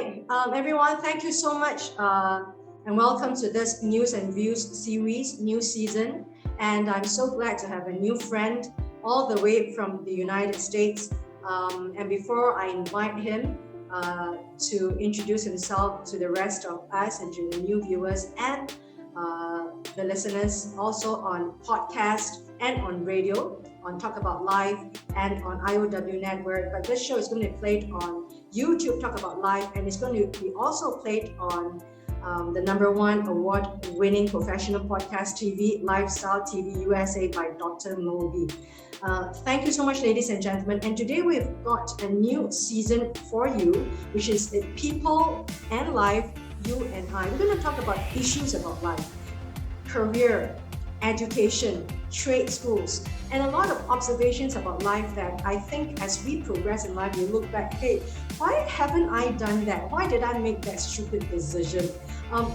right, everyone, thank you so much and welcome to this News and Views series, new season. And I'm so glad to have a new friend all the way from the United States. And before I invite him to introduce himself to the rest of us and to the new viewers and the listeners also on podcast and on radio, on Talk About Live and on IOW Network. But this show is going to be played on YouTube Talk About Live, and it's going to be also played on the #1 award-winning professional podcast TV, Lifestyle TV USA by Dr. Mobi. Thank you so much, ladies and gentlemen. And today we've got a new season for you, which is People and Life, You and I. We're going to talk about issues about life, career, education, trade schools, and a lot of observations about life that I think as we progress in life, we look back, hey, why haven't I done that? Why did I make that stupid decision?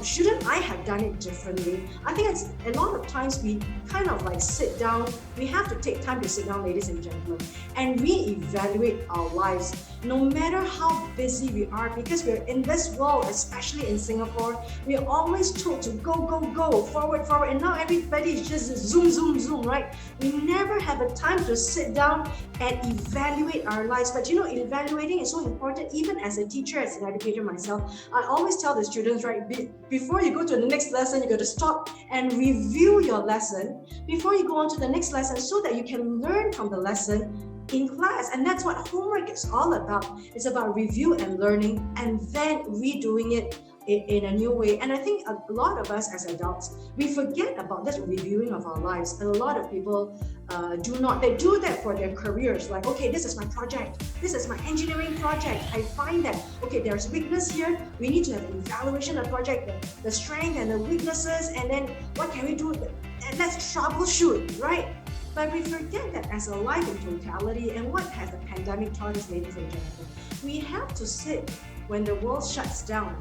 Shouldn't I have done it differently? I think it's a lot of times we kind of like sit down, we have to take time to sit down, ladies and gentlemen, and reevaluate our lives, no matter how busy we are, because we're in this world, especially in Singapore, we are always told to go, go, go, forward, forward, and now everybody is just zoom, zoom, zoom, right? We never have a time to sit down and evaluate our lives. But you know, evaluating is so important. Even as a teacher, as an educator myself, I always tell the students, right, before you go to the next lesson, you got to stop and review your lesson before you go on to the next lesson, so that you can learn from the lesson in class. And that's what homework is all about. It's about review and learning, and then redoing it in a new way. And I think a lot of us as adults, we forget about this reviewing of our lives. And a lot of people do not. They do that for their careers, like, okay, this is my project, this is my engineering project. I find that, okay, there's weakness here, we need to have an evaluation of the project, the strength and the weaknesses, and then what can we do? And let's troubleshoot, right? But we forget that as a life in totality, and what has the pandemic taught us, ladies and gentlemen, we have to sit when the world shuts down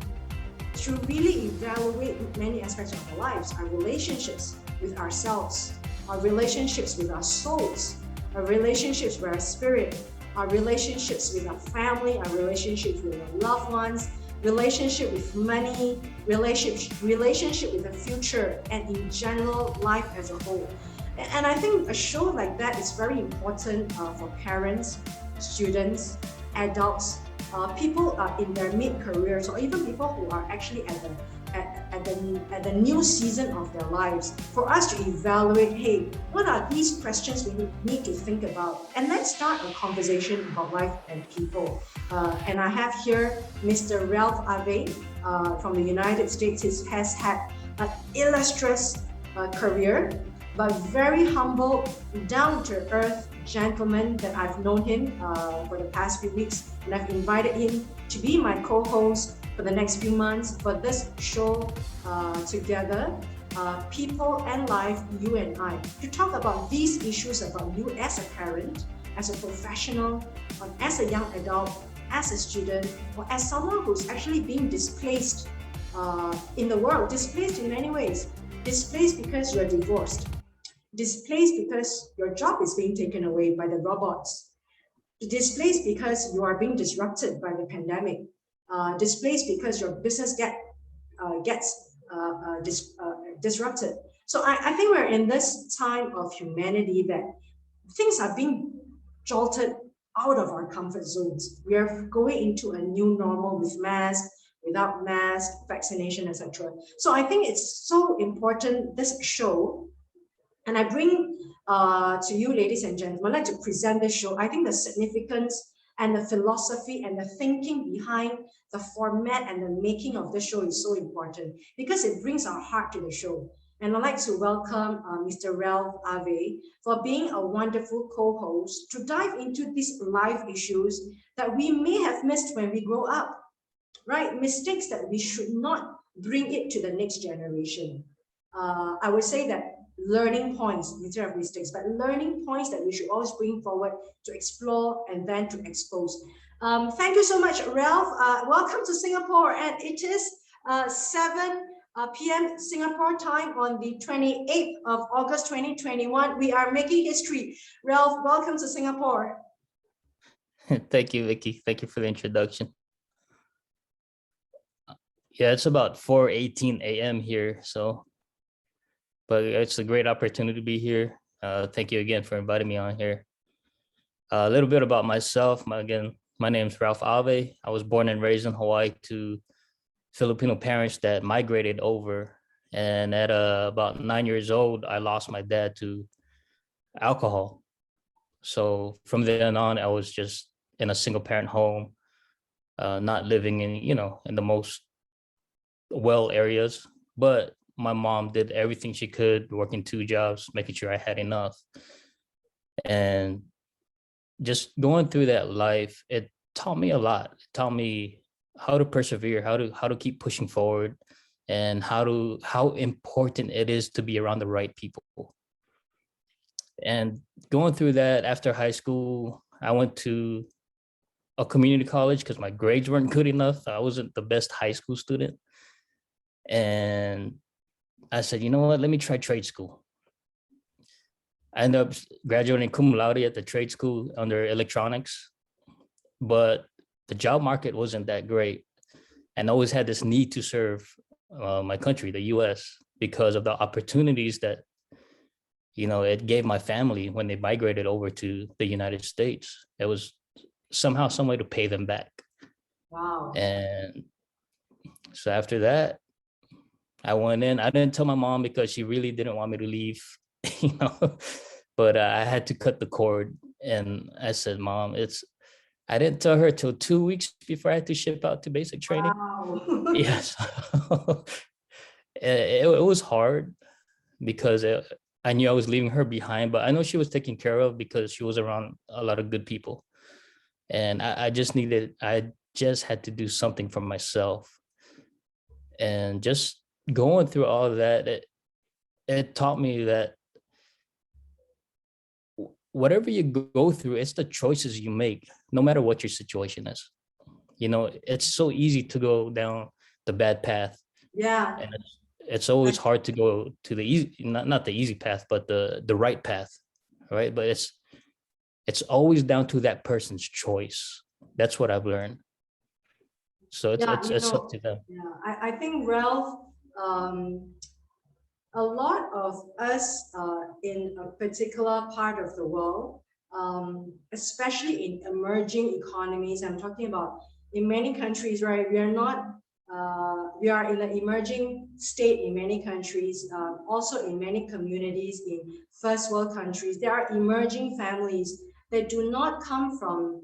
to really evaluate many aspects of our lives, our relationships with ourselves, our relationships with our souls, our relationships with our spirit, our relationships with our family, our relationships with our loved ones, relationship with money, relationship with the future, and in general, life as a whole. And I think a show like that is very important for parents, students, adults, people in their mid-careers, or even people who are actually at the new season of their lives, for us to evaluate, hey, what are these questions we need to think about? And let's start a conversation about life and people. And I have here Mr. RalphEP1 from the United States. He has had an illustrious career, but very humble, down-to-earth gentleman that I've known him for the past few weeks, and I've invited him to be my co-host for the next few months for this show together, People and Life, You and I, to talk about these issues about you as a parent, as a professional, as a young adult, as a student, or as someone who's actually being displaced in the world, displaced in many ways, displaced because you're divorced, displaced because your job is being taken away by the robots, displaced because you are being disrupted by the pandemic, displaced because your business gets disrupted. So I think we're in this time of humanity that things are being jolted out of our comfort zones. We are going into a new normal with masks, without mask, vaccination, etc. So I think it's so important, this show. And I bring to you, ladies and gentlemen, I'd like to present this show. I think the significance and the philosophy and the thinking behind the format and the making of the show is so important, because it brings our heart to the show. And I'd like to welcome Mr. RalphEP1 for being a wonderful co-host to dive into these life issues that we may have missed when we grow up, right? Mistakes that we should not bring it to the next generation. I would say that learning points instead of mistakes, but learning points that we should always bring forward to explore and then to expose. Thank you so much, Ralph. Welcome to Singapore, and it is 7 p.m. Singapore time on the 28th of August 2021. We are making history. Ralph, welcome to Singapore. Thank you, Vicky. Thank you for the introduction. Yeah, it's about 4:18 a.m. here. So, but it's a great opportunity to be here. Thank you again for inviting me on here. A little bit about myself. My name's Ralph Ave. I was born and raised in Hawaii to Filipino parents that migrated over. And at about 9 years old, I lost my dad to alcohol. So from then on, I was just in a single parent home, not living in, in the most well areas. But my mom did everything she could, working two jobs, making sure I had enough. And just going through that life, it taught me a lot. It taught me how to persevere, how to keep pushing forward, and how important it is to be around the right people. And going through that after high school, I went to a community college because my grades weren't good enough. I wasn't the best high school student. And I said, you know what, let me try trade school. I ended up graduating cum laude at the trade school under electronics, but the job market wasn't that great. And I always had this need to serve my country, the US, because of the opportunities that, it gave my family when they migrated over to the United States. It was somehow some way to pay them back. Wow. And so after that, I went in. I didn't tell my mom because she really didn't want me to leave, but I had to cut the cord. And I said, Mom, I didn't tell her till 2 weeks before I had to ship out to basic training. Wow. Yes. it was hard because I knew I was leaving her behind, but I know she was taken care of because she was around a lot of good people. And I just had to do something for myself. And just going through all of that, it taught me that whatever you go through, it's the choices you make, no matter what your situation is. It's so easy to go down the bad path. Yeah. And it's always hard to go to the easy, not the easy path, but the right path, right? But it's always down to that person's choice. That's what I've learned. So it's up to them. Yeah, I think Ralph, um, a lot of us in a particular part of the world, especially in emerging economies, I'm talking about in many countries, right? We are in an emerging state in many countries, also in many communities in first world countries. There are emerging families that do not come from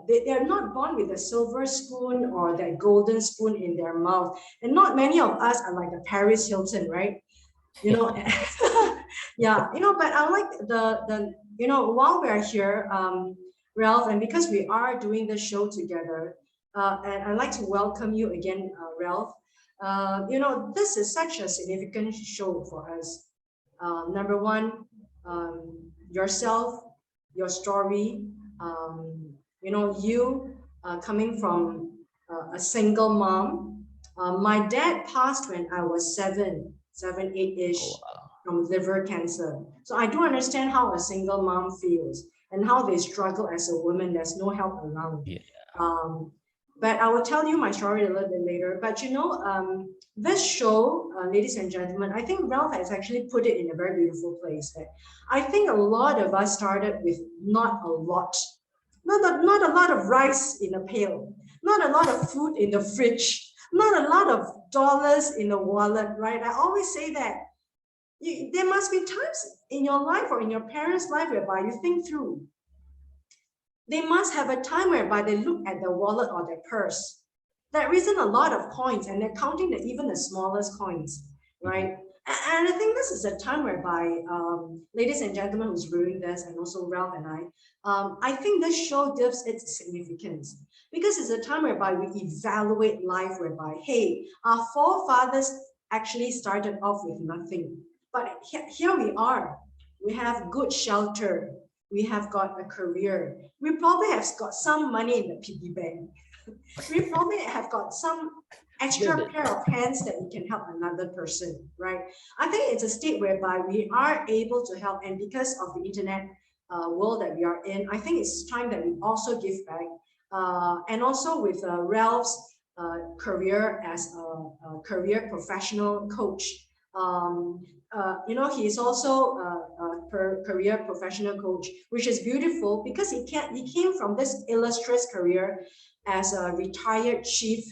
they're not born with a silver spoon or that golden spoon in their mouth. And not many of us are like a Paris Hilton, right? Yeah, but I like while we're here, Ralph, and because we are doing the show together, and I'd like to welcome you again, Ralph. This is such a significant show for us. Number one, yourself, your story, you coming from a single mom. My dad passed when I was 8-ish, Oh, wow. from liver cancer. So I do understand how a single mom feels and how they struggle as a woman. There's no help around. Yeah. But I will tell you my story a little bit later. But this show, ladies and gentlemen, I think Ralph has actually put it in a very beautiful place. That I think a lot of us started with not a lot, not a lot of rice in a pail, not a lot of food in the fridge, not a lot of dollars in the wallet, right? I always say that there must be times in your life or in your parents' life whereby you think through. They must have a time whereby they look at their wallet or their purse. There isn't a lot of coins, and they're counting even the smallest coins, right? Mm-hmm. And I think this is a time whereby, ladies and gentlemen who's viewing this, and also Ralph and I think this show gives its significance because it's a time whereby we evaluate life, whereby, hey, our forefathers actually started off with nothing, but here we are. We have good shelter. We have got a career. We probably have got some money in the piggy bank. We probably have got some extra pair of hands that we can help another person, right? I think it's a state whereby we are able to help, and because of the internet world that we are in, I think it's time that we also give back. And also with Ralph's career as a career professional coach. He is also a career professional coach, which is beautiful because he came from this illustrious career as a retired chief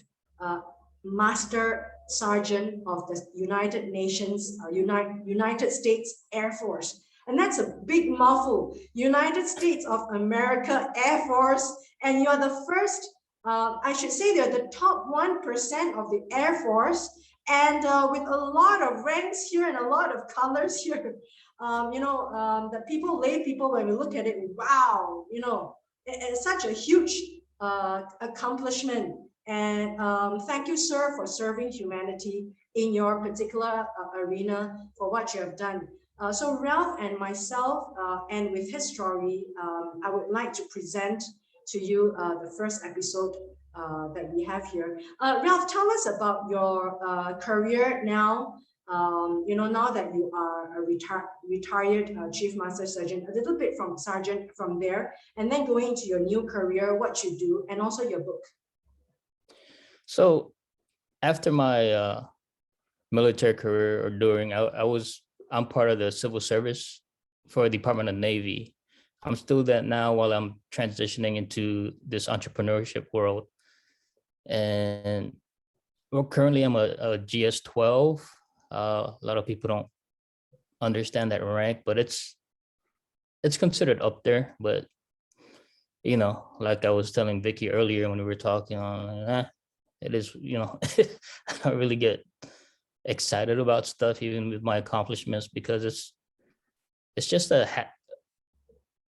master sergeant of the United Nations, United States Air Force. And that's a big mouthful. United States of America Air Force, and you're the first, I should say they're the top 1% of the Air Force, and with a lot of ranks here and a lot of colors here. The lay people, when we look at it, wow, it's such a huge accomplishment. And thank you, sir, for serving humanity in your particular arena for what you have done. So Ralph and myself, and with his story, I would like to present to you the first episode that we have here. Ralph, tell us about your career now. Now that you are a retired Chief Master Sergeant, a little bit from Sergeant from there, and then going to your new career, what you do, and also your book. So after my military career, or during, I'm part of the civil service for the Department of Navy. I'm still that now while I'm transitioning into this entrepreneurship world. And well, currently I'm a GS-12. A lot of people don't understand that rank, but it's considered up there. But like I was telling Vicky earlier when we were talking on, it is, I don't really get excited about stuff even with my accomplishments, because it's just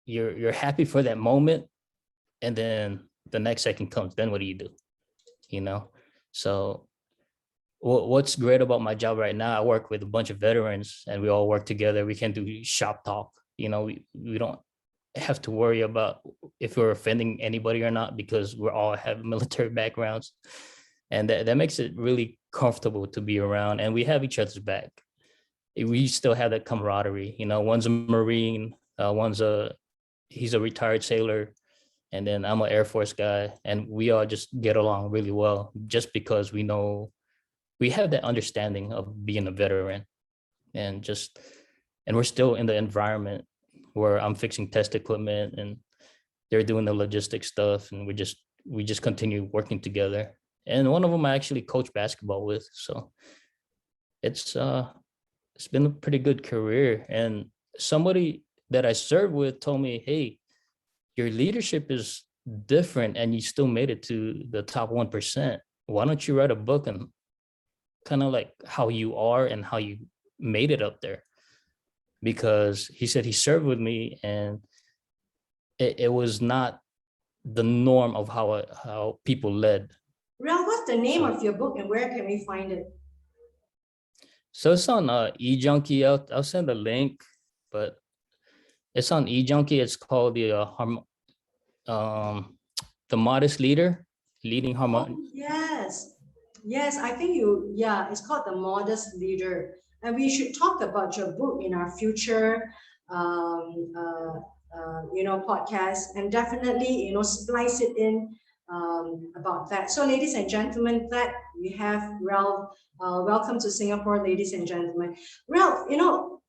you're happy for that moment, and then the next second comes, then what do you do? So what's great about my job right now, I work with a bunch of veterans and we all work together. We can do shop talk. We don't have to worry about if we're offending anybody or not, because we all have military backgrounds, and that makes it really comfortable to be around, and we have each other's back. We still have that camaraderie. One's a Marine, he's a retired sailor, and then I'm an Air Force guy, and we all just get along really well, just because we know we have that understanding of being a veteran, and we're still in the environment where I'm fixing test equipment and they're doing the logistics stuff, and we just continue working together. And one of them I actually coach basketball with, so it's been a pretty good career. And somebody that I served with told me, hey, your leadership is different and you still made it to the top 1%. Why don't you write a book and kind of like how you are and how you made it up there? Because he said he served with me and it was not the norm of how people led. Ralph, what's the name of your book and where can we find it? So it's on eJunkie. I'll send a link, but it's on eJunkie. It's called the Modest Leader, Leading Harmony. Oh, yes, I think it's called The Modest Leader. And we should talk about your book in our future podcast, and definitely splice it in about that. So ladies and gentlemen, that we have Ralph. Welcome to Singapore, ladies and gentlemen. Ralph,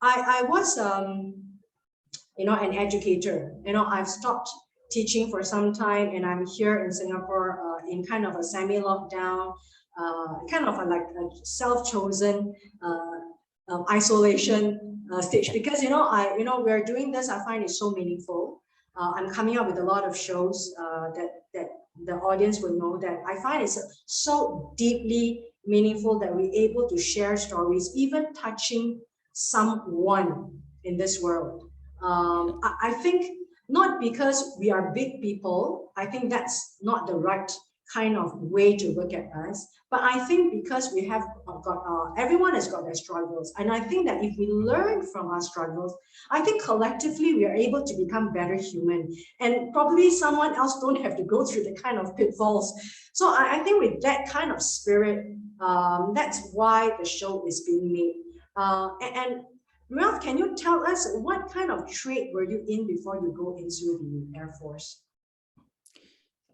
I was an educator. I've stopped teaching for some time, and I'm here in Singapore in kind of a semi-lockdown, kind of like a self-chosen isolation stage, because we're doing this. I find it so meaningful. I'm coming up with a lot of shows that the audience will know that I find it's so deeply meaningful that we're able to share stories, even touching someone in this world. I think not because we are big people. I think that's not the right kind of way to look at us. But I think because we have got, everyone has got their struggles. And I think that if we learn from our struggles, I think collectively we are able to become better human. And probably someone else don't have to go through the kind of pitfalls. So I think with that kind of spirit, that's why the show is being made. And Ralph, can you tell us what kind of trade were you in before you go into the Air Force?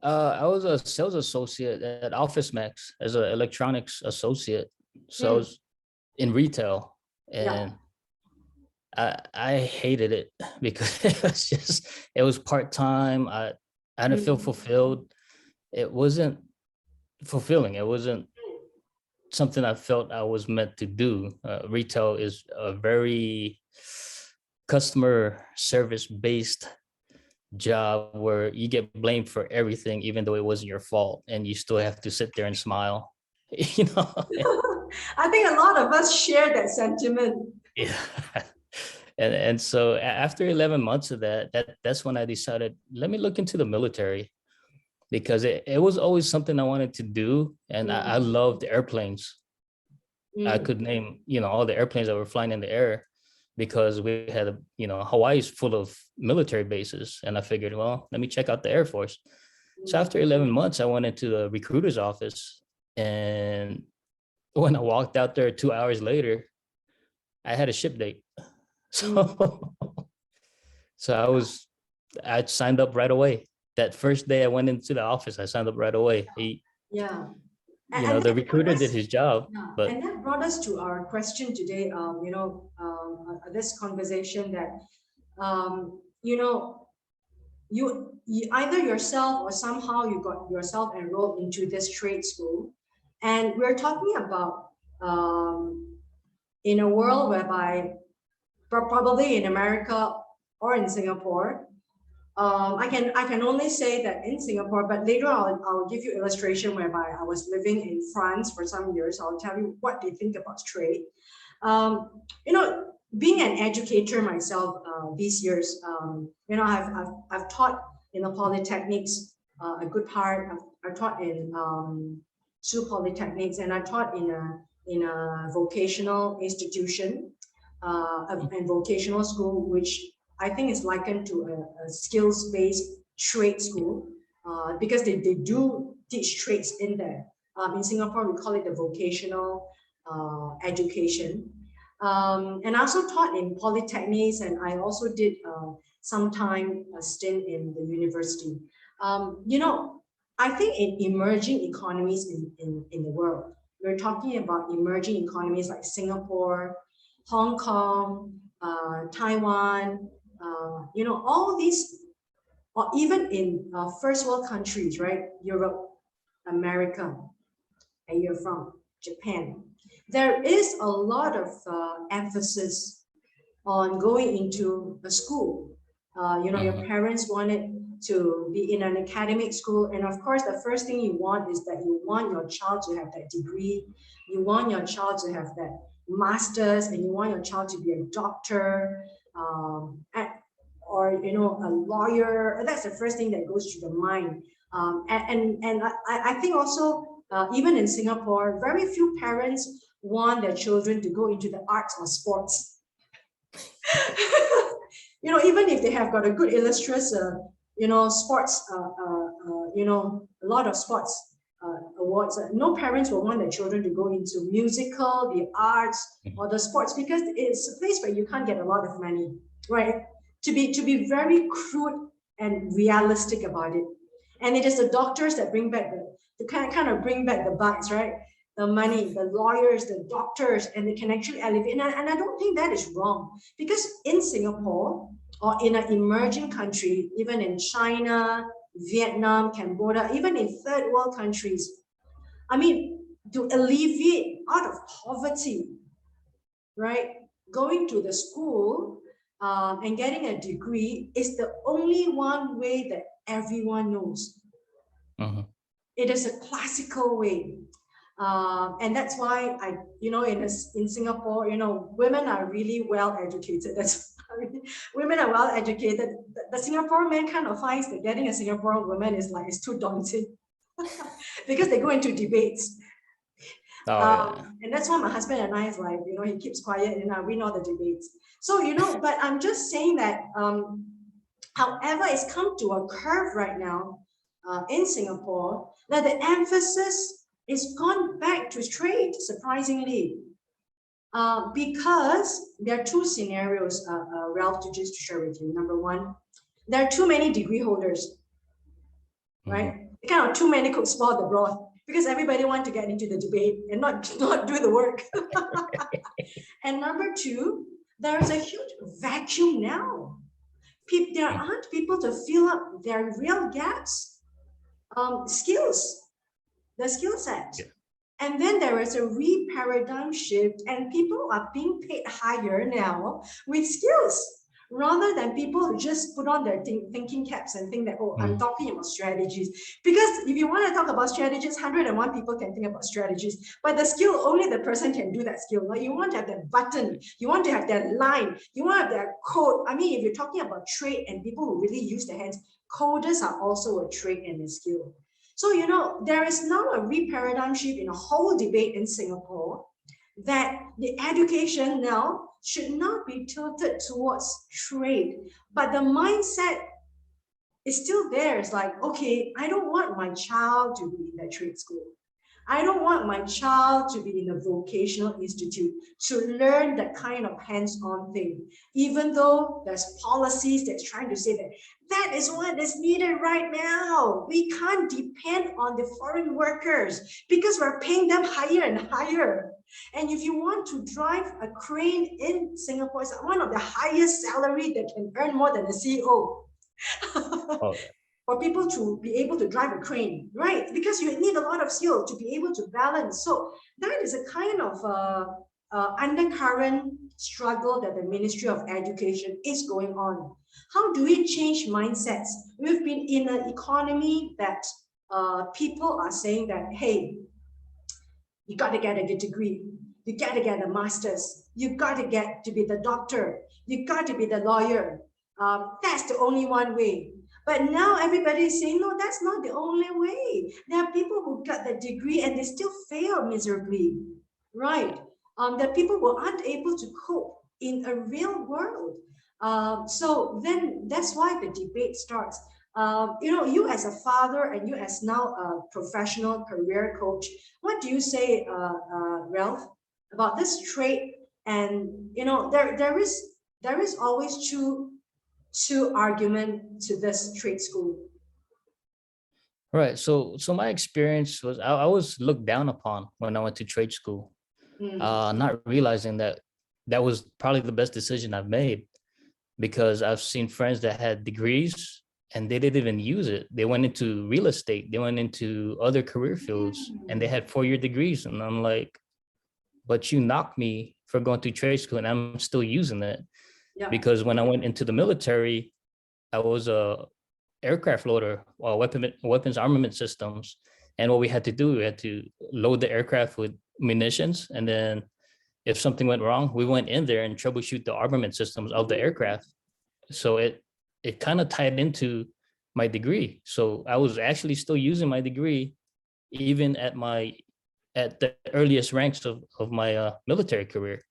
I was a sales associate at Office Max as an electronics associate. So I Hmm. was in retail, Yeah. and I hated it because it was part-time. I didn't feel Mm. fulfilled. It wasn't fulfilling. It wasn't something I felt I was meant to do. Retail is a very customer service based job where you get blamed for everything, even though it wasn't your fault, and you still have to sit there and smile. You know, I think a lot of us share that sentiment. yeah. And so after 11 months of that's when I decided, let me look into the military, because it was always something I wanted to do, and I Mm. loved airplanes. I Mm. could name, all the airplanes that were flying in the air, because we had, Hawaii's full of military bases. And I figured, well, let me check out the Air Force. So Mm. after 11 months, I went into the recruiter's office. And when I walked out there 2 hours later, I had a ship date. Mm. So, so I signed up right away. That first day I went into the office, I signed up right away. Yeah. And The that brought recruiter did us, his job, yeah, but and that brought us to our question today. This conversation that, you know, you either yourself or somehow you got yourself enrolled into this trade school, and we're talking about in a world whereby probably in America or in Singapore. I can only say that in Singapore, but later I'll give you illustration whereby I was living in France for some years. I'll tell you what they think about trade. Being an educator myself these years, I've taught in the polytechnics a good part. I've taught in two polytechnics, and I taught in a vocational institution, and vocational school, which I think is likened to a skills-based trade school, because they do teach trades in there. In Singapore, we call it the vocational education. And I also taught in polytechnics, and I also did some time a stint in the university. I think in emerging economies in the world, we're talking about emerging economies like Singapore, Hong Kong, Taiwan, all these, or even in first world countries, right? Europe, America, and you're from Japan. There is a lot of emphasis on going into a school. Your mhm, parents wanted to be in an academic school. And of course, the first thing you want is that you want your child to have that degree. You want your child to have that master's, and you want your child to be a doctor, or a lawyer. That's the first thing that goes to the mind. I think also, even in Singapore, very few parents want their children to go into the arts or sports. Even if they have got a good illustrious, sports, a lot of sports awards, no parents will want their children to go into musical, the arts, mhm, or the sports, because it's a place where you can't get a lot of money, right? To be very crude and realistic about it. And it is the doctors that bring back the kind of bring back the bucks, right? The money, the lawyers, the doctors, and they can actually elevate. And I don't think that is wrong, because in Singapore or in an emerging country, even in China, Vietnam, Cambodia, even in third world countries, I mean, to alleviate out of poverty, right? Going to the school and getting a degree is the only one way that everyone knows. mhm. It is a classical way. And that's why in Singapore, women are really well educated. That's women are well educated. The Singapore man kind of finds that getting a Singapore woman is too daunting because they go into debates. Oh yeah. And that's why my husband and I is like, he keeps quiet and I win all the debates. So, but I'm just saying that, however, it's come to a curve right now in Singapore that the emphasis is gone back to trade, surprisingly. Because there are two scenarios, Ralph, to just share with you. Number one, there are too many degree holders, Mhm, right? kind of too many cooks spoil the broth, because everybody wants to get into the debate and not do the work. And number two, there is a huge vacuum now. There aren't people to fill up their real gaps, skills, the skill set. Yeah. And then there is a re-paradigm shift, and people are being paid higher now with skills, rather than people who just put on their thinking caps and think that, oh, I'm talking about strategies. Because if you want to talk about strategies, 101 people can think about strategies, but the skill, only the person can do that skill. Like, you want to have that button, you want to have that line, you want to have that code. I mean, if you're talking about trade and people who really use their hands, coders are also a trade and a skill. So, you know, there is now a re-paradigm shift in a whole debate in Singapore that the education now should not be tilted towards trade, but the mindset is still there. It's like, okay, I don't want my child to be in a trade school. I don't want my child to be in a vocational institute to learn that kind of hands-on thing, even though there's policies that's trying to say that that is what is needed right now. We can't depend on the foreign workers because we're paying them higher and higher. And if you want to drive a crane in Singapore, it's one of the highest salary that can earn more than a CEO. Oh. For people to be able to drive a crane, right? Because you need a lot of skill to be able to balance. So that is a kind of undercurrent struggle that the Ministry of Education is going on. How do we change mindsets? We've been in an economy that people are saying that, hey, you got to get a degree, you got to get a master's, you got to get to be the doctor, you got to be the lawyer. That's the only one way. But now everybody is saying, no, that's not the only way. There are people who got the degree and they still fail miserably, right? There are people who aren't able to cope in a real world. So then that's why the debate starts. You know, you as a father and you as now a professional career coach, what do you say, Ralph, about this trait? And, you know, there is always two argument to this trade school. Right. So my experience was I was looked down upon when I went to trade school, not realizing that that was probably the best decision I've made, because I've seen friends that had degrees and they didn't even use it. They went into real estate, they went into other career fields, and they had 4-year degrees. And I'm like, but you knocked me for going to trade school and I'm still using it. Yeah. Because when I went into the military, I was a aircraft loader, weapons armament systems. And what we had to do, we had to load the aircraft with munitions. And then if something went wrong, we went in there and troubleshoot the armament systems of the aircraft. So it kind of tied into my degree. So I was actually still using my degree, even at the earliest ranks of my military career.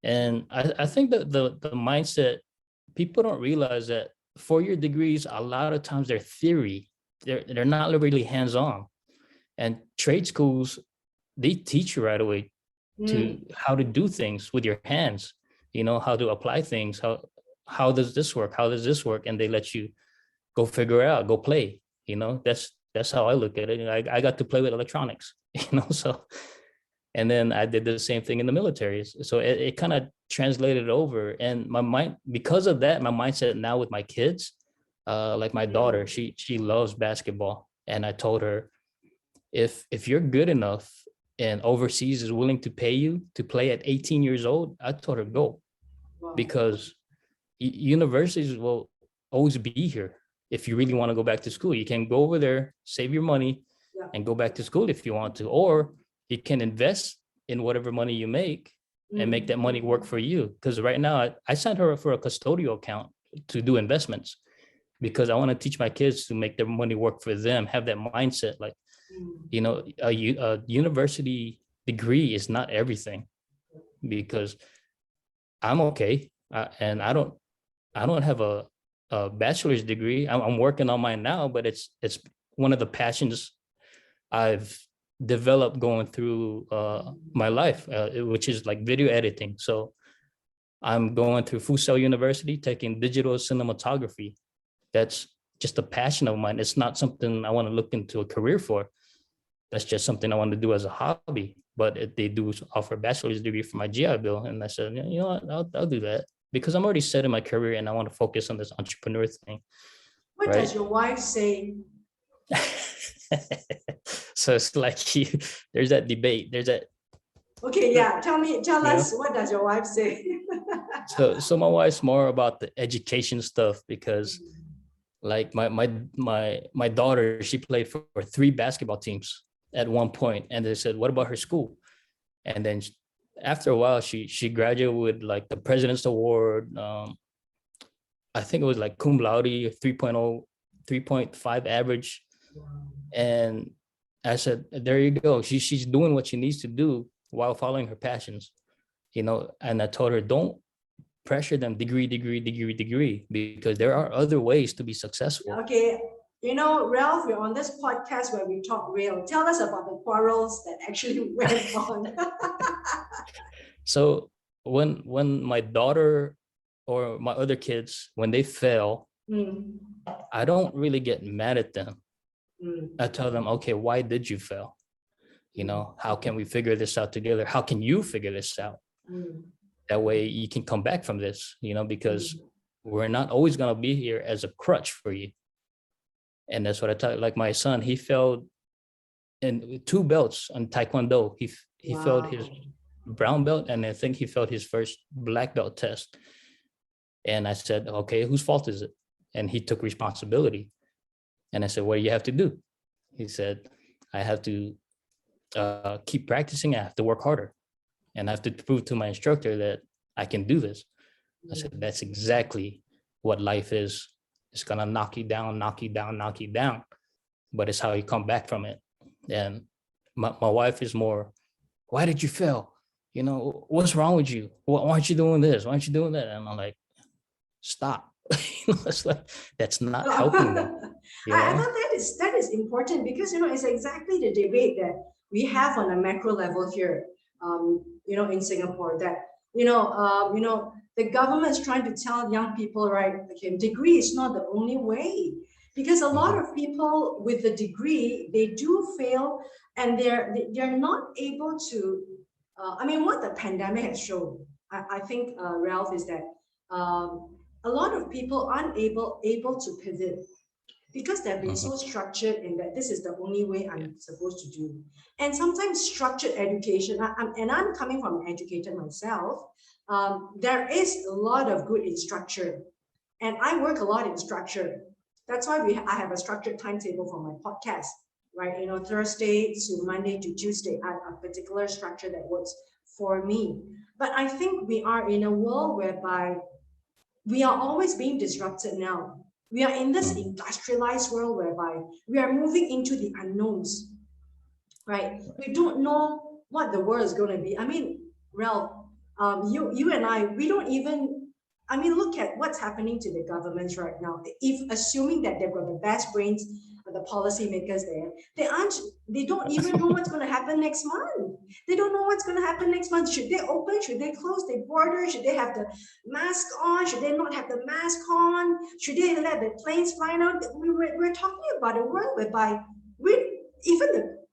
And I think that the mindset, people don't realize that 4-year degrees, a lot of times they're theory. They're not really hands-on. And trade schools, they teach you right away to how to do things with your hands, you know, how to apply things, how does this work? How does this work? And they let you go figure it out, go play, you know. That's how I look at it. And I got to play with electronics, you know, so. And then I did the same thing in the military. So it kind of translated over. And my mind, because of that, my mindset now with my kids, like my daughter, she loves basketball. And I told her, if you're good enough and overseas is willing to pay you to play at 18 years old, I told her, go. Because universities will always be here. If you really want to go back to school, you can go over there, save your money, and go back to school if you want to. Or you can invest in whatever money you make and make that money work for you. Because right now, I signed her up for a custodial account to do investments, because I want to teach my kids to make their money work for them, have that mindset. Like, you know, a university degree is not everything, because I'm okay. And I don't have a bachelor's degree. I'm working on mine now, but it's one of the passions I've developed going through my life, which is like video editing. So I'm going through Fusel University, taking digital cinematography. That's just a passion of mine. It's not something I want to look into a career for. That's just something I want to do as a hobby. But if they do offer a bachelor's degree for my GI Bill, and I said, you know what, I'll do that because I'm already set in my career and I want to focus on this entrepreneur thing. What right? does your wife say? So it's like there's that debate. There's that. Okay, yeah. Tell us, what does your wife say? So my wife's more about the education stuff because like my daughter, she played for 3 basketball teams at one point, and they said, what about her school? And then after a while, she graduated with like the President's Award. I think it was like cum laude, 3.0, 3.5 average. And I said, there you go. She's doing what she needs to do while following her passions, and I told her, don't pressure them degree, because there are other ways to be successful. Okay. Ralph, we're on this podcast where we talk real. Tell us about the quarrels that actually went on. So when my daughter or my other kids, when they fail, I don't really get mad at them. I tell them, okay, why did you fail? How can we figure this out together? How can you figure this out? That way you can come back from this, because we're not always going to be here as a crutch for you. And that's what I tell, like my son, he failed in 2 belts on Taekwondo. He failed his brown belt, and I think he failed his first black belt test. And I said, okay, whose fault is it? And he took responsibility. And I said, what do you have to do? He said, I have to keep practicing. I have to work harder. And I have to prove to my instructor that I can do this. I said, that's exactly what life is. It's going to knock you down. But it's how you come back from it. And my wife is more, why did you fail? What's wrong with you? Why aren't you doing this? Why aren't you doing that? And I'm like, stop. It's like, that's not helping them. I thought that is important because, it's exactly the debate that we have on a macro level here, in Singapore, that, the government is trying to tell young people, right, okay, degree is not the only way, because a lot of people with the degree, they do fail and they're not able to, what the pandemic has shown, I think, Ralph, is that a lot of people aren't able to pivot because they've been so structured in that this is the only way I'm supposed to do. And sometimes structured education, I'm coming from an educator myself, there is a lot of good in structure. And I work a lot in structure. That's why I have a structured timetable for my podcast, right? Thursday to Monday to Tuesday, I have a particular structure that works for me. But I think we are in a world whereby we are always being disrupted now. We are in this industrialized world whereby we are moving into the unknowns, right? We don't know what the world is going to be. Ralph, you and I, we don't even, look at what's happening to the governments right now. If assuming that they've got the best brains, the policymakers there, they don't even know what's going to happen next month. They don't know what's going to happen next month. Should they open? Should they close their border? Should they have the mask on? Should they not have the mask on? Should they let the planes fly out? We're talking about a world whereby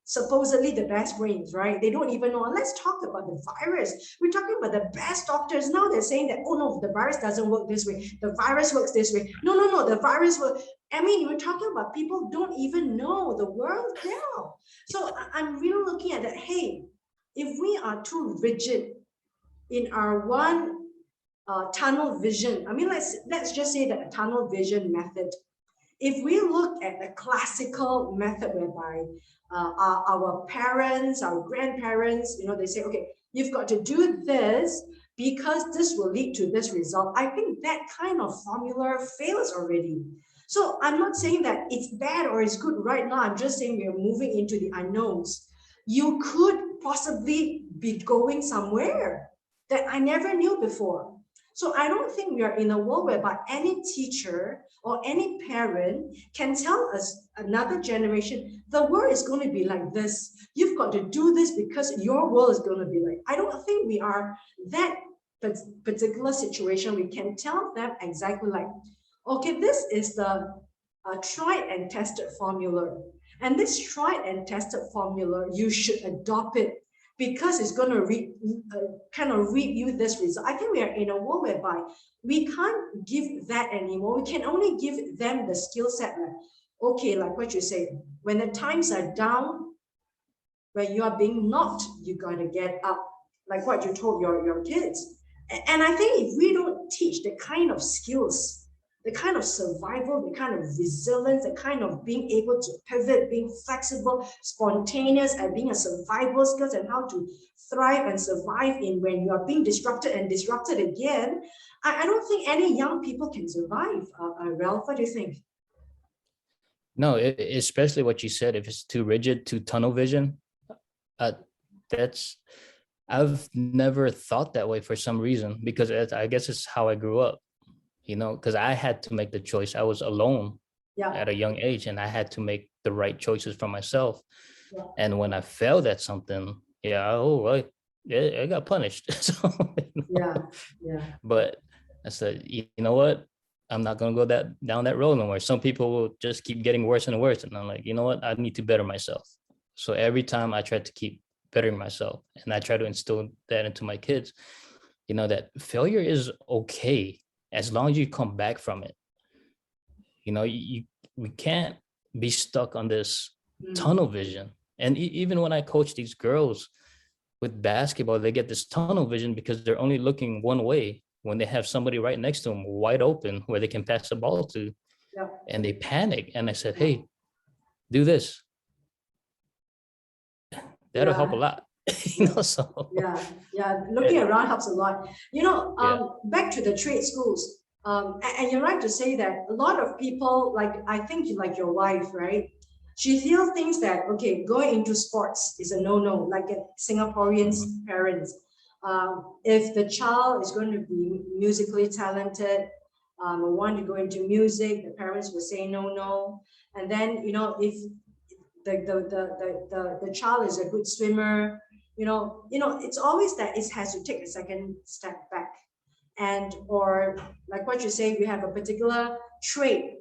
supposedly the best brains, right? They don't even know. Let's talk about the virus. We're talking about the best doctors. Now they're saying that, oh no, the virus doesn't work this way. The virus works this way. No, the virus works. We're talking about people don't even know the world now. So I'm really looking at that. Hey, if we are too rigid in our one tunnel vision, let's just say that a tunnel vision method. If we look at the classical method whereby our parents, our grandparents, they say, okay, you've got to do this because this will lead to this result. I think that kind of formula fails already. So I'm not saying that it's bad or it's good right now. I'm just saying we're moving into the unknowns. You could possibly be going somewhere that I never knew before. So I don't think we are in a world whereby any teacher or any parent can tell us, another generation, the world is going to be like this. You've got to do this because your world is going to be like. I don't think we are that particular situation. We can tell them exactly like, okay, this is the a tried and tested formula. And this tried and tested formula, you should adopt it because it's going to kind of reap you this result. I think we are in a world whereby we can't give that anymore. We can only give them the skill set. Okay, like what you say, when the times are down, when you are being knocked, you got to get up, like what you told your kids. And I think if we don't teach the kind of skills, the kind of survival, the kind of resilience, the kind of being able to pivot, being flexible, spontaneous, and being a survival skills, and how to thrive and survive in when you are being disrupted and disrupted again, I don't think any young people can survive. Ralph, what do you think? No, especially what you said, if it's too rigid, too tunnel vision, I've never thought that way for some reason, because I guess it's how I grew up, because I had to make the choice. I was alone at a young age, and I had to make the right choices for myself. Yeah. And when I failed at something, I got punished. So, yeah. But I said, you know what? I'm not going to go down that road no more. Some people will just keep getting worse and worse. And I'm like, you know what? I need to better myself. So every time I try to keep bettering myself, and I try to instill that into my kids, that failure is okay as long as you come back from it. We can't be stuck on this tunnel vision. And even when I coach these girls with basketball, they get this tunnel vision because they're only looking one way when they have somebody right next to them wide open where they can pass the ball to. Yeah. And they panic. And I said, hey, do this. That'll help a lot. So looking around helps a lot. Back to the trade schools, and you're right to say that a lot of people, like I think like your wife, right? She still thinks that, okay, going into sports is a no-no, like Singaporeans parents. If the child is going to be musically talented, want to go into music, the parents will say no. And then, if the child is a good swimmer, it's always that it has to take a second step back. And, or like what you say, we have a particular trade,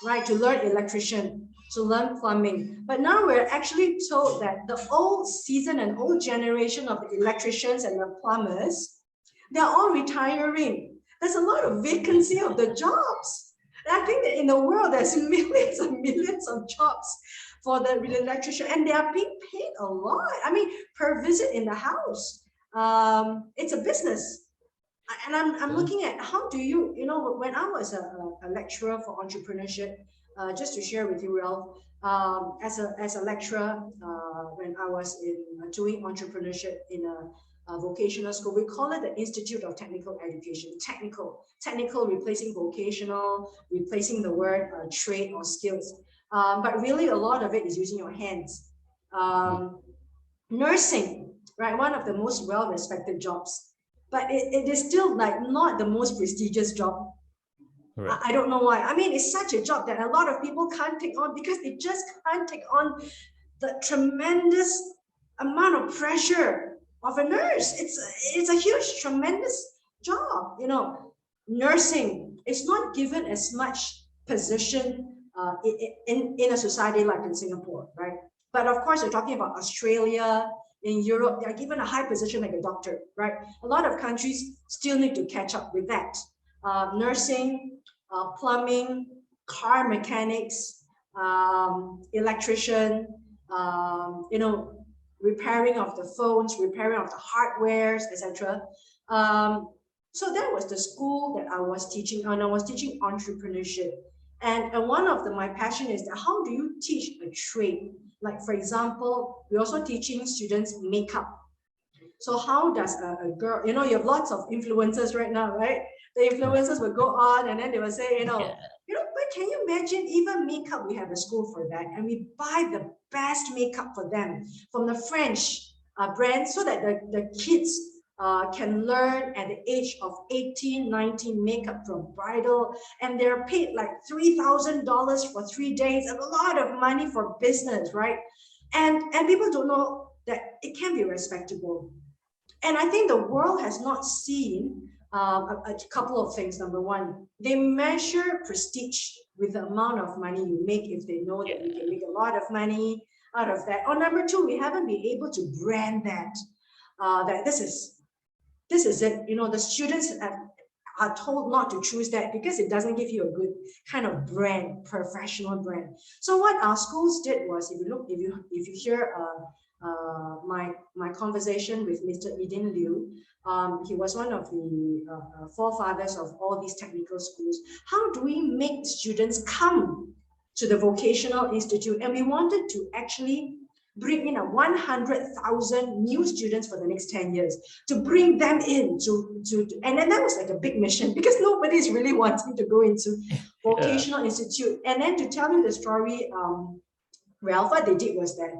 right, to learn electrician, to learn plumbing. But now we're actually told that the old season and old generation of the electricians and the plumbers, they're all retiring. There's a lot of vacancy of the jobs. And I think that in the world, there's millions and millions of jobs for the electrician, and they are being paid a lot. I mean, per visit in the house. It's a business. And I'm looking at how do you, when I was a lecturer for entrepreneurship, just to share with you, Ralph, as a lecturer, when I was doing entrepreneurship in a vocational school, we call it the Institute of Technical Education. Technical replacing vocational, replacing the word trade or skills. But really a lot of it is using your hands. Nursing, right? One of the most well-respected jobs. But it is still like not the most prestigious job. Right. I don't know why. I mean, it's such a job that a lot of people can't take on because they just can't take on the tremendous amount of pressure of a nurse. It's a huge, tremendous job. Nursing is not given as much position in a society like in Singapore, right? But of course, we're talking about Australia. In Europe, they are given a high position like a doctor, right? A lot of countries still need to catch up with that. Nursing, plumbing, car mechanics, electrician, repairing of the phones, repairing of the hardwares, etc. So that was the school that I was teaching, and I was teaching entrepreneurship. And one of my passion is that how do you teach a trade? Like, for example, we're also teaching students makeup. So how does a girl, you have lots of influencers right now, right? The influencers will go on and then they will say, but can you imagine even makeup, we have a school for that. And we buy the best makeup for them from the French brand so that the kids can learn at the age of 18, 19 makeup from bridal, and they're paid like $3,000 for 3 days, a lot of money for business, right? And people don't know that it can be respectable. And I think the world has not seen a couple of things. Number one, they measure prestige with the amount of money you make if they know that you can make a lot of money out of that. Or number two, we haven't been able to brand that, that this is it. You know, the students are told not to choose that because it doesn't give you a good kind of brand, professional brand. So what our schools did was, if you hear my conversation with Mr. Eden Liu, he was one of the forefathers of all these technical schools. How do we make students come to the vocational institute? And we wanted to actually bring in 100,000 new students for the next 10 years, to bring them in and then that was like a big mission because nobody's really wanting to go into vocational institute. And then to tell you the story, Ralph, what they did was that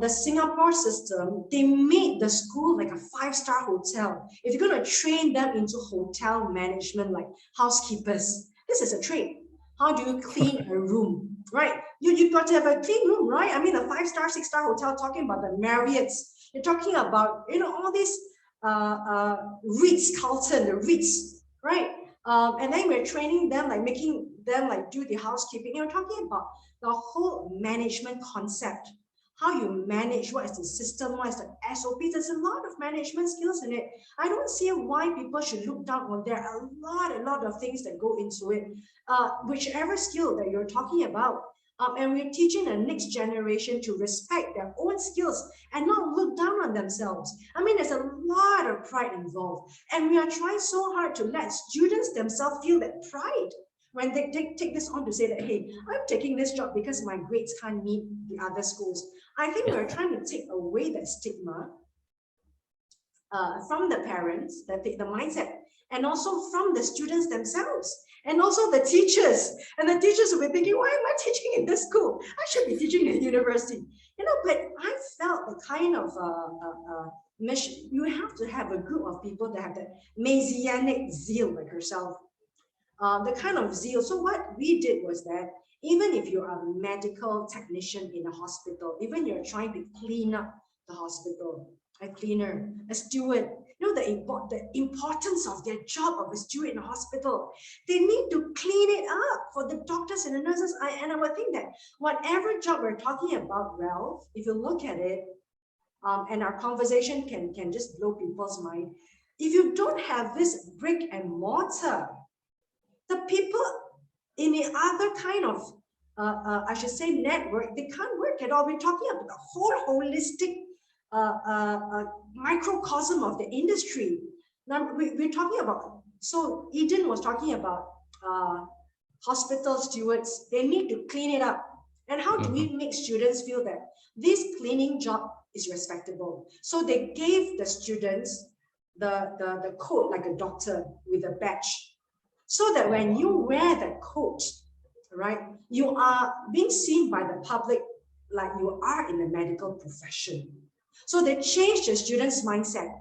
the Singapore system, they made the school like a 5-star hotel. If you're going to train them into hotel management, like housekeepers, this is a trade. How do you clean a room, right? You've got to have a clean room, right? I mean, a 5-star, 6-star hotel, talking about the Marriotts. You're talking about, you know, all these Ritz, Carlton, the Ritz, right? And then we're training them, like making them like do the housekeeping. You're talking about the whole management concept. How you manage, what is the system, what is the SOP. There's a lot of management skills in it. I don't see why people should look down on there. A lot of things that go into it. Whichever skill that you're talking about. And we're teaching the next generation to respect their own skills and not look down on themselves. I mean, there's a lot of pride involved. And we are trying so hard to let students themselves feel that pride when they take this on, to say that, hey, I'm taking this job because my grades can't meet the other schools. I think we're trying to take away that stigma from the parents, the mindset, and also from the students themselves, and also the teachers. And the teachers will be thinking, why am I teaching in this school? I should be teaching in university. You know, but I felt the kind of mission. You have to have a group of people that have that messianic zeal like herself. The kind of zeal. So what we did was that even if you're a medical technician in a hospital, even you're trying to clean up the hospital, a cleaner, a steward, you know, the importance of their job of a steward in a hospital. They need to clean it up for the doctors and the nurses. And I would think that whatever job we're talking about, Ralph, if you look at it, and our conversation can just blow people's mind. If you don't have this brick and mortar, the people in the other kind of, I should say, network, they can't work at all. We're talking about the whole holistic microcosm of the industry. Now, we're talking about, so Eden was talking about hospital stewards. They need to clean it up. And how do we make students feel that this cleaning job is respectable? So they gave the students the coat like a doctor with a badge, so that when you wear that coat, right, you are being seen by the public like you are in the medical profession. So they changed the students' mindset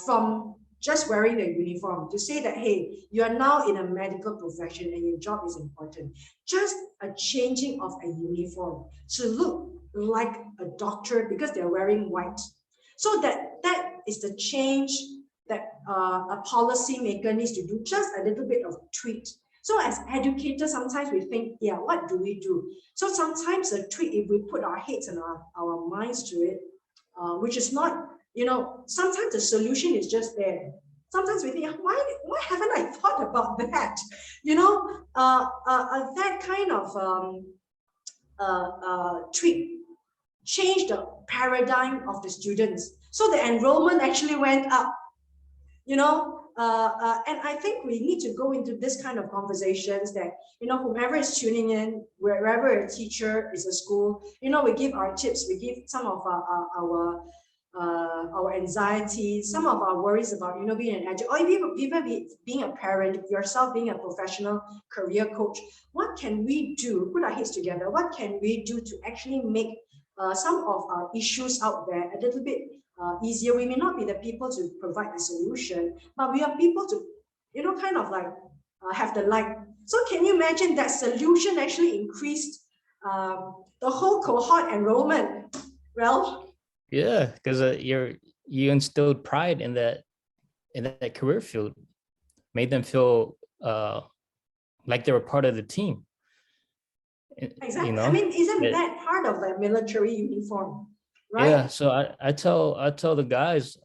from just wearing the uniform to say that, hey, you are now in a medical profession and your job is important. Just a changing of a uniform to look like a doctor because they're wearing white. So that is the change that a policymaker needs to do, just a little bit of tweak. So as educators, sometimes we think, yeah, what do we do? So sometimes a tweak, if we put our heads and our minds to it, which is not, you know, sometimes the solution is just there. Sometimes we think, why haven't I thought about that? You know, that kind of tweak changed the paradigm of the students. So the enrollment actually went up. You know, and I think we need to go into this kind of conversations that, you know, whomever is tuning in, wherever a teacher is a school, you know, we give our tips, we give some of our anxieties, some of our worries about, you know, being an educator, or even being a parent, yourself being a professional career coach. What can we do? Put our heads together. What can we do to actually make some of our issues out there a little bit easier? We may not be the people to provide the solution, but we are people to, you know, kind of like have the light. So can you imagine that solution actually increased the whole cohort enrollment? Ralph? Yeah, because you instilled pride in that in that career field, made them feel like they were part of the team. Exactly. You know, I mean, isn't that part of the military uniform, right? yeah. So I tell the guys,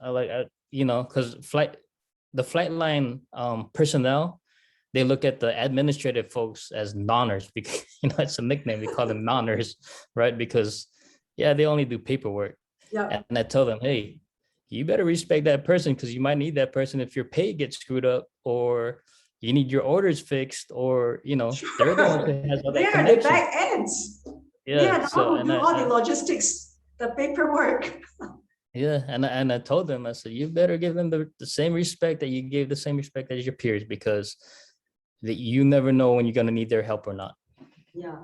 you know, because the flight line personnel, they look at the administrative folks as nonners, because you know it's a nickname. We call them nonners, right? Because yeah, they only do paperwork. Yeah. And I tell them, hey, you better respect that person, because you might need that person if your pay gets screwed up, or you need your orders fixed, or you know, they're the ones Sure. who has all They that are the connection. back ends. They Yeah. are the So one who do all the logistics, the paperwork. yeah, and I told them, I said, you better give them the same respect that you gave the same respect as your peers, because that you never know when you're gonna need their help or not. Yeah.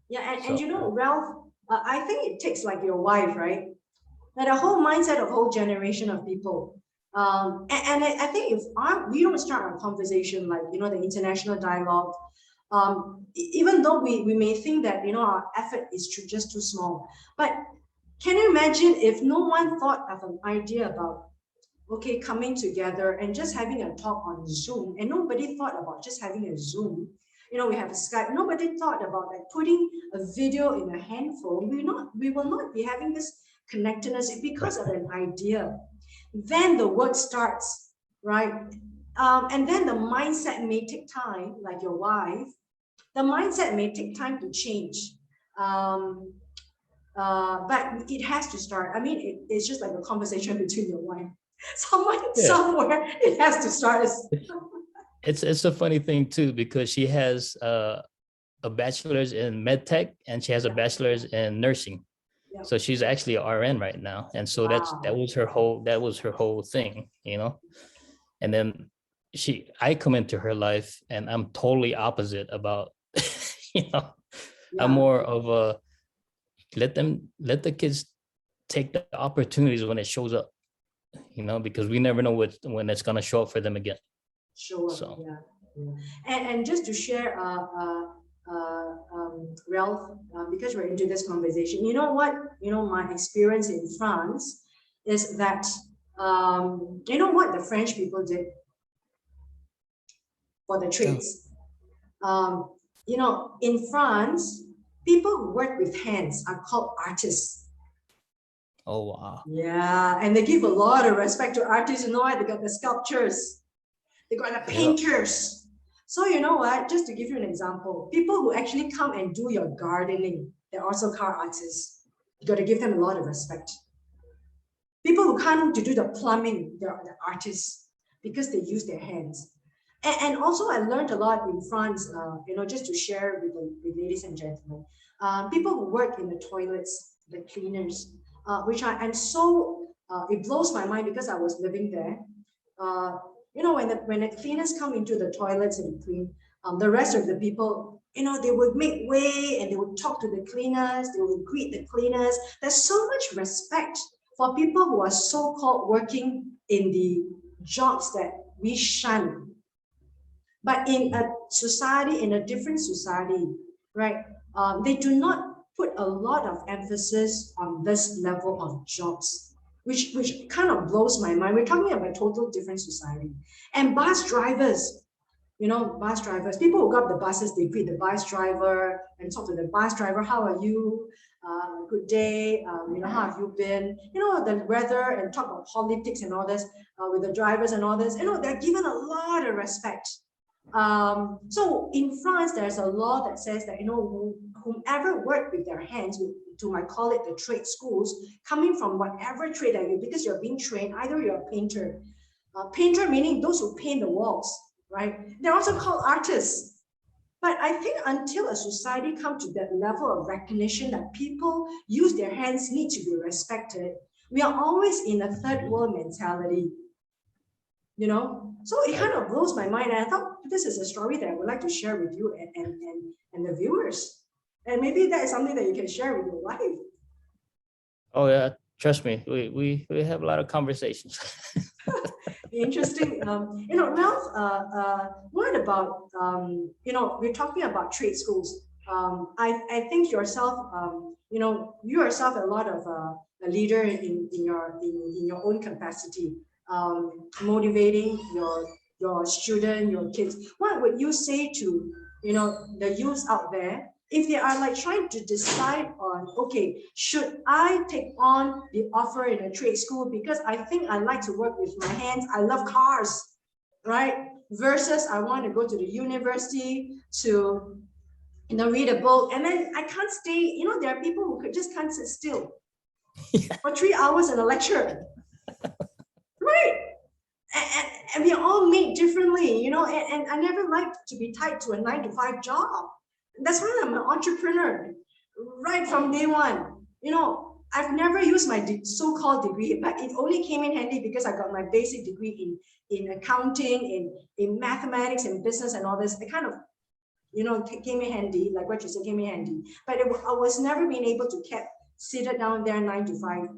Yeah. And So you know, Ralph, I think it takes like your wife, right? And a whole mindset of whole generation of people. And I think if we don't start a conversation like, you know, the international dialogue, even though we may think that, you know, our effort is just too small, but can you imagine if no one thought of an idea about, okay, coming together and just having a talk on Zoom, and nobody thought about just having a Zoom. You know, we have a Skype. Nobody thought about like putting a video in a handphone. We will not be having this connectedness because of an idea. Then the work starts, right? And then the mindset may take time, like your wife. The mindset may take time to change. Um, but it has to start. I mean, it's just like a conversation between your wife. Someone yeah, somewhere, it has to start. it's a funny thing too, because she has a bachelor's in med tech, and she has a bachelor's in nursing. Yeah. So she's actually an RN right now, and so that Wow. was her whole thing, you know. And then I come into her life, and I'm totally opposite about, you know, I'm Yeah. more of a let the kids take the opportunities when it shows up, you know, because we never know when it's gonna show up for them again. Sure. So Yeah. And just to share, Ralph, because we're into this conversation, you know what? You know, my experience in France is that, you know what the French people did for the trades? Um, you know, in France, people who work with hands are called artists. oh wow. Yeah, and they give a lot of respect to artists. You know what? They got the sculptures, they got the Yeah. painters. So you know what? Just to give you an example, people who actually come and do your gardening, they're also called artists. You got to give them a lot of respect. People who come to do the plumbing, they're the artists because they use their hands. And also, I learned a lot in France. You know, just to share with ladies and gentlemen, people who work in the toilets, the cleaners, which I'm so it blows my mind because I was living there. You know, when the cleaners come into the toilets and clean, the rest of the people, you know, they would make way and they would talk to the cleaners, they would greet the cleaners. There's so much respect for people who are so-called working in the jobs that we shun. But in a society, in a different society, right, they do not put a lot of emphasis on this level of jobs, which kind of blows my mind. We're talking about a total different society. And bus drivers, you know, bus drivers, people who got the buses, they greet the bus driver and talk to the bus driver, how are you? Good day, you know, how have you been? You know, the weather, and talk about politics and all this with the drivers and all this. You know, they're given a lot of respect. So in France, there's a law that says that, you know, whomever work with their hands, to I call it the trade schools, coming from whatever trade are you, because you're being trained, either you're a painter, painter meaning those who paint the walls, right? They're also called artists. But I think until a society comes to that level of recognition that people use their hands need to be respected, we are always in a third world mentality. You know, so it kind of blows my mind. And I thought this is a story that I would like to share with you and the viewers. And maybe that is something that you can share with your wife. Oh yeah, trust me, we have a lot of conversations. Interesting. You know, Ralph, what about, you know, we're talking about trade schools. I think yourself, you know, you yourself a lot of a leader in your own capacity. motivating your student, your kids? What would you say to, the youths out there if they are like trying to decide on, okay, should I take on the offer in a trade school because I think I like to work with my hands, I love cars, right? Versus I want to go to the university to, read a book, and then I can't stay. There are people who just can't sit still for 3 hours in a lecture, right? And we are all made differently, and I never liked to be tied to a 9 to 5 job. That's why I'm an entrepreneur right from day one. I've never used my so-called degree, but it only came in handy because I got my basic degree in accounting, in mathematics and business and all this. It kind of, came in handy, like what you said, came in handy. But I was never being able to keep seated down there 9 to 5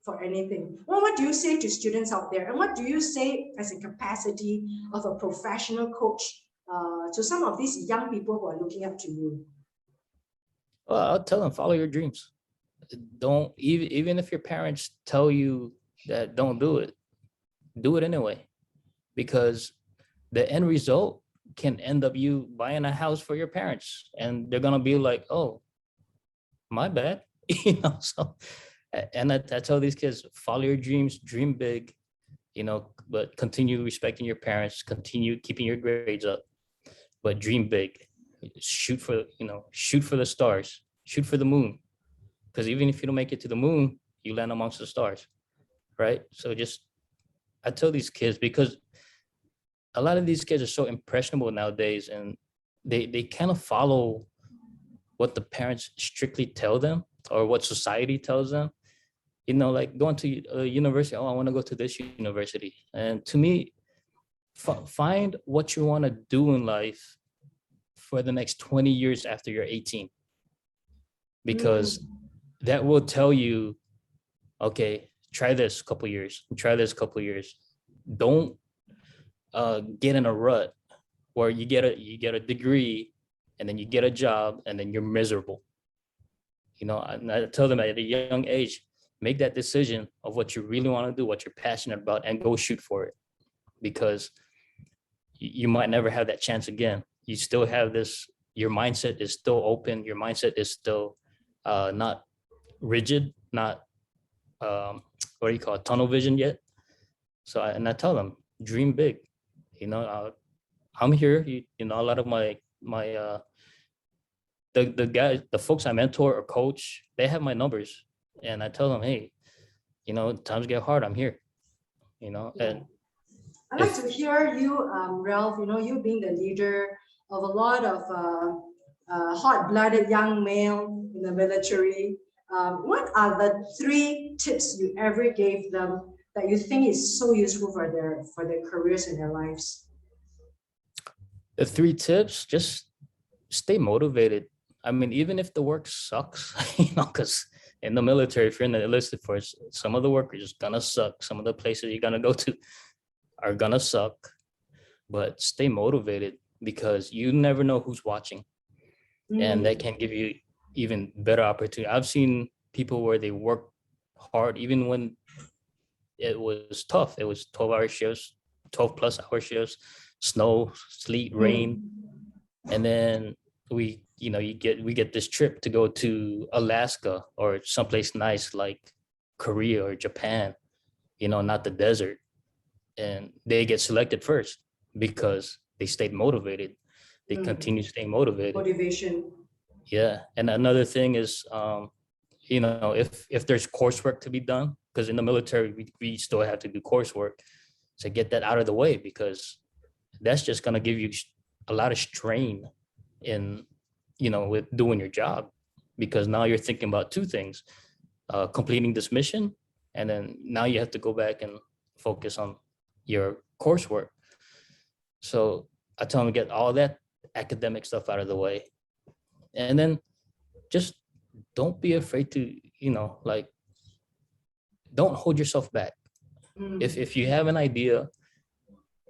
for anything. Well, what do you say to students out there? And what do you say as a capacity of a professional coach to some of these young people who are looking up to you? Well, I'll tell them, follow your dreams. Don't, even if your parents tell you that don't do it anyway, because the end result can end up you buying a house for your parents, and they're gonna be like, oh, my bad. So, and I tell these kids, follow your dreams, dream big, but continue respecting your parents, continue keeping your grades up, but dream big. Shoot for the stars, shoot for the moon, because even if you don't make it to the moon, you land amongst the stars, right? So I tell these kids, because a lot of these kids are so impressionable nowadays, and they kind of follow what the parents strictly tell them or what society tells them. Like going to a university, oh, I want to go to this university. And to me, find what you want to do in life for the next 20 years after you're 18, because that will tell you, okay, try this couple years, try this couple years. Don't get in a rut where you get a degree and then you get a job and then you're miserable. I tell them at a young age, make that decision of what you really want to do, what you're passionate about, and go shoot for it, because you might never have that chance again. You still have this, your mindset is still open, your mindset is still not rigid, not what do you call it, tunnel vision yet. So I tell them, dream big. I'm here. A lot of my the guys, the folks I mentor or coach, they have my numbers, and I tell them, hey, times get hard, I'm here. And I'd like to hear you, Ralph, you being the leader of a lot of hot-blooded young male in the military. What are the 3 tips you ever gave them that you think is so useful for their careers and their lives? the 3 tips, just stay motivated. I mean, even if the work sucks, because in the military, if you're in the enlisted force, some of the work is gonna suck. Some of the places you're gonna go to are gonna suck, but stay motivated, because you never know who's watching, and that can give you even better opportunity. I've seen people where they work hard, even when it was tough. It was 12-hour shifts, 12 plus hour shifts, snow, sleet, rain. And then we get this trip to go to Alaska or someplace nice like Korea or Japan, not the desert. And they get selected first because they stayed motivated. They continue staying motivated. Motivation. Yeah. And another thing is, if there's coursework to be done, because in the military, we still have to do coursework, to get that out of the way, because that's just going to give you a lot of strain in, with doing your job, because now you're thinking about 2 things, completing this mission, and then now you have to go back and focus on your coursework. So I tell them to get all that academic stuff out of the way, and then just don't be afraid to, don't hold yourself back. If you have an idea,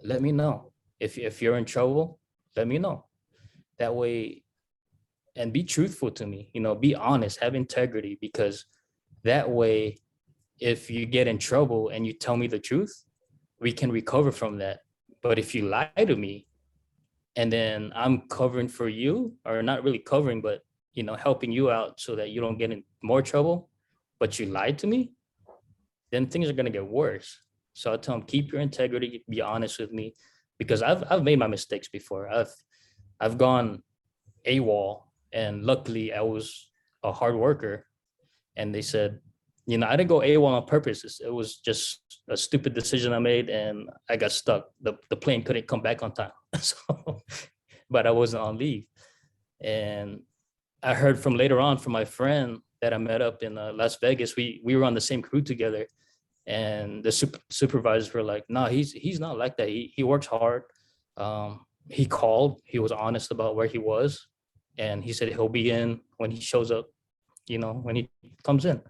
let me know. If you're in trouble, let me know. That way, and be truthful to me, be honest, have integrity, because that way, if you get in trouble and you tell me the truth, we can recover from that. But if you lie to me, and then I'm covering for you, or not really covering, but helping you out so that you don't get in more trouble, but you lied to me, then things are gonna get worse. So I tell them, keep your integrity, be honest with me, because I've made my mistakes before. I've gone AWOL, and luckily I was a hard worker. And they said, I didn't go AWOL on purpose. It was just a stupid decision I made, and I got stuck. The plane couldn't come back on time. So, but I wasn't on leave. And I heard from later on from my friend that I met up in Las Vegas. We were on the same crew together, and the supervisors were like, "No, he's not like that. He works hard. He called. He was honest about where he was, and he said he'll be in when he shows up. When he comes in."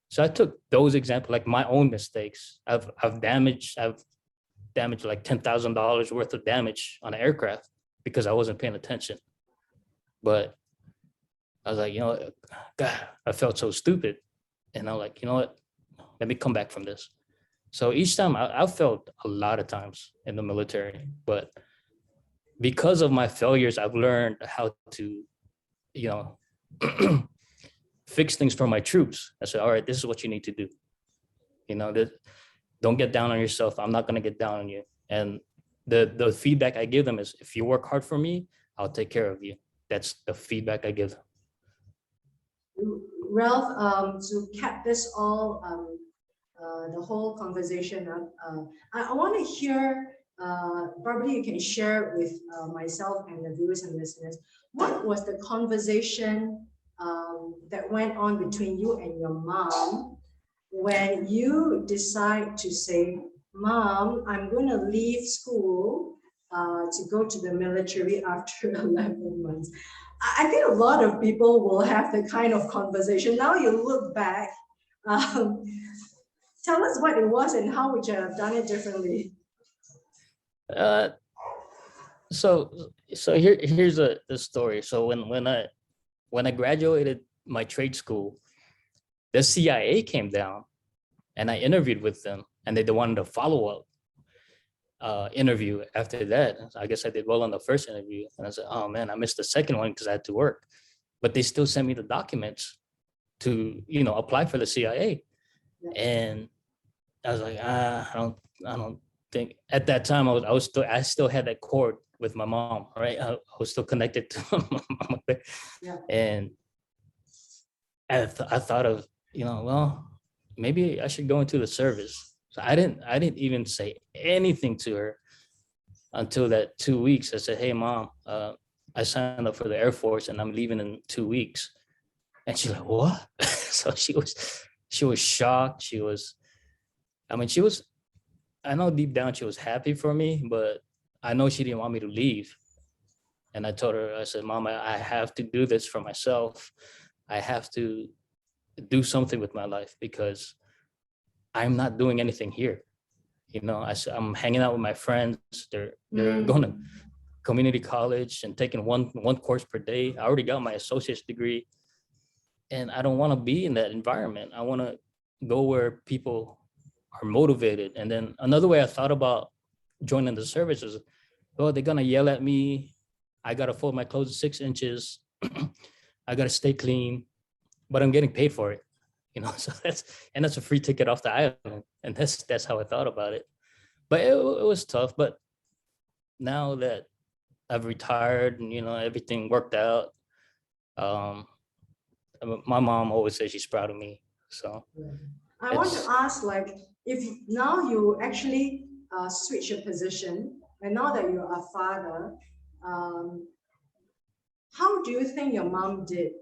So I took those examples, like my own mistakes. I've damaged like $10,000 worth of damage on an aircraft because I wasn't paying attention. But I was like, God, I felt so stupid. And I'm like, you know what? Let me come back from this. So each time I felt a lot of times in the military, but because of my failures, I've learned how to, fix things for my troops. I said, all right, this is what you need to do. Don't get down on yourself. I'm not going to get down on you. And the feedback I give them is, if you work hard for me, I'll take care of you. That's the feedback I give them. Ralph, to cap this all, the whole conversation up, I want to hear, probably you can share with myself and the viewers and listeners, what was the conversation that went on between you and your mom when you decide to say, Mom, I'm going to leave school to go to the military after 11 months. I think a lot of people will have the kind of conversation. Now you look back, tell us what it was and how would you have done it differently? So here's the story. So when I graduated my trade school, the CIA came down and I interviewed with them, and they wanted a follow-up interview after that. I guess I did well on the first interview, and I said, oh man, I missed the second one because I had to work. But they still sent me the documents to apply for the CIA. And I was like, I don't think at that time I still had that cord with my mom, right? I was still connected to my mom. Yeah. And I thought of, well, maybe I should go into the service. So I didn't even say anything to her until that 2 weeks. I said, hey mom, I signed up for the Air Force and I'm leaving in 2 weeks. And she's like, what? So she was shocked. I know deep down she was happy for me, but I know she didn't want me to leave. And I told her, I said, Mom, I have to do this for myself. I have to do something with my life because I'm not doing anything here. I'm hanging out with my friends. They're going to community college and taking one course per day. I already got my associate's degree, and I don't want to be in that environment. I want to go where people are motivated. And then another way I thought about joining the service is, oh, they're gonna yell at me. I gotta fold my clothes 6 inches. I gotta stay clean, but I'm getting paid for it. So that's a free ticket off the island. And that's how I thought about it. But it was tough. But now that I've retired and everything worked out, my mom always says she's proud of me. So I want to ask, like, if now you actually switch your position, and now that you're a father, how do you think your mom did?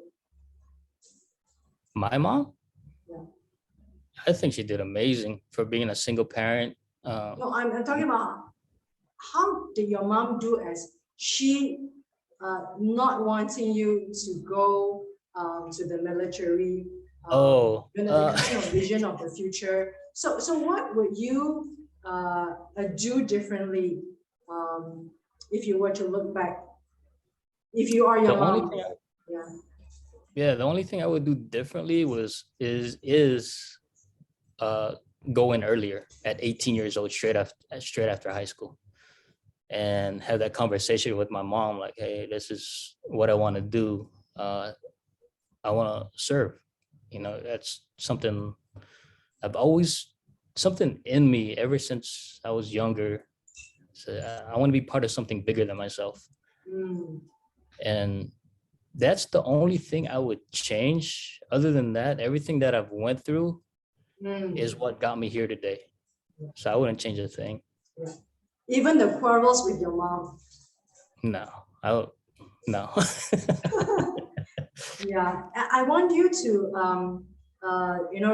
My mom? Yeah. I think she did amazing for being a single parent. No, I'm talking about how did your mom do as she not wanting you to go to the military, the kind of vision of the future. So what would you do differently if you were to look back? If you are your mom, the only thing I would do differently is go in earlier at 18 years old, straight after high school, and have that conversation with my mom, like, hey, this is what I want to do. I want to serve. That's something I've always, something in me ever since I was younger. So I want to be part of something bigger than myself. Mm. And that's the only thing I would change. Other than that, everything that I've went through is what got me here today. So I wouldn't change a thing. Yeah. Even the quarrels with your mom. No, no. Yeah, I want you to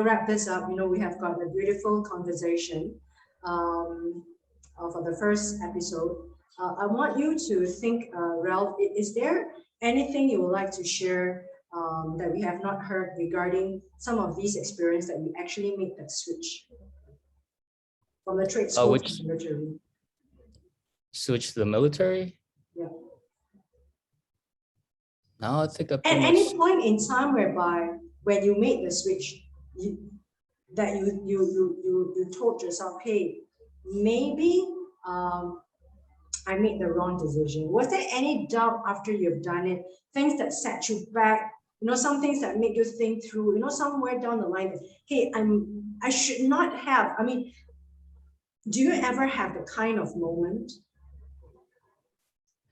wrap this up. We have got a beautiful conversation for the first episode. I want you to think, Ralph, is there anything you would like to share that we have not heard regarding some of these experiences that you actually made that switch from the trade school to the military? Switch to the military? Yeah. No, I think I At pretty much. any point in time whereby when you made the switch, you told yourself, hey, maybe I made the wrong decision. Was there any doubt after you've done it? Things that set you back, some things that make you think through, somewhere down the line, hey, I should not have. I mean, do you ever have the kind of moment?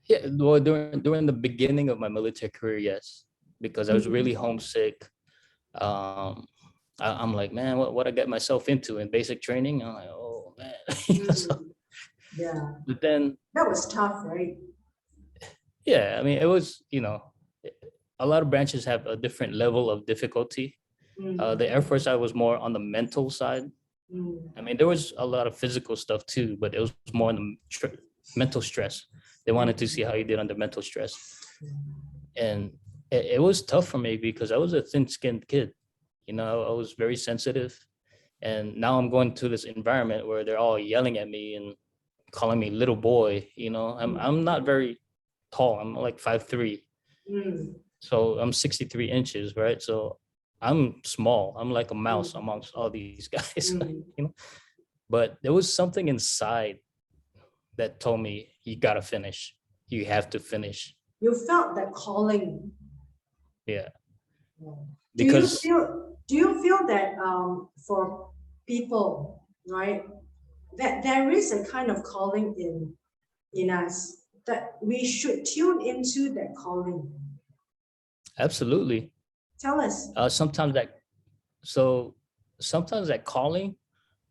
Yeah, well, during the beginning of my military career, yes, because I was really homesick. I'm like, man, what I get myself into in basic training? I'm like, oh man. So, yeah. But then that was tough, right? Yeah, I mean, it was, a lot of branches have a different level of difficulty. The Air Force, I was more on the mental side. I mean, there was a lot of physical stuff too, but it was more on the mental stress. They wanted to see how you did under mental stress. And it was tough for me because I was a thin-skinned kid. I was very sensitive. And now I'm going to this environment where they're all yelling at me and calling me little boy. I'm not very tall. I'm like 5'3". So I'm 63 inches, right? So I'm small. I'm like a mouse amongst all these guys, But there was something inside that told me, you gotta finish. You have to finish. You felt that calling. Yeah. Because do you feel that for people, right, that there is a kind of calling in us that we should tune into that calling? Absolutely. Tell us. Sometimes that calling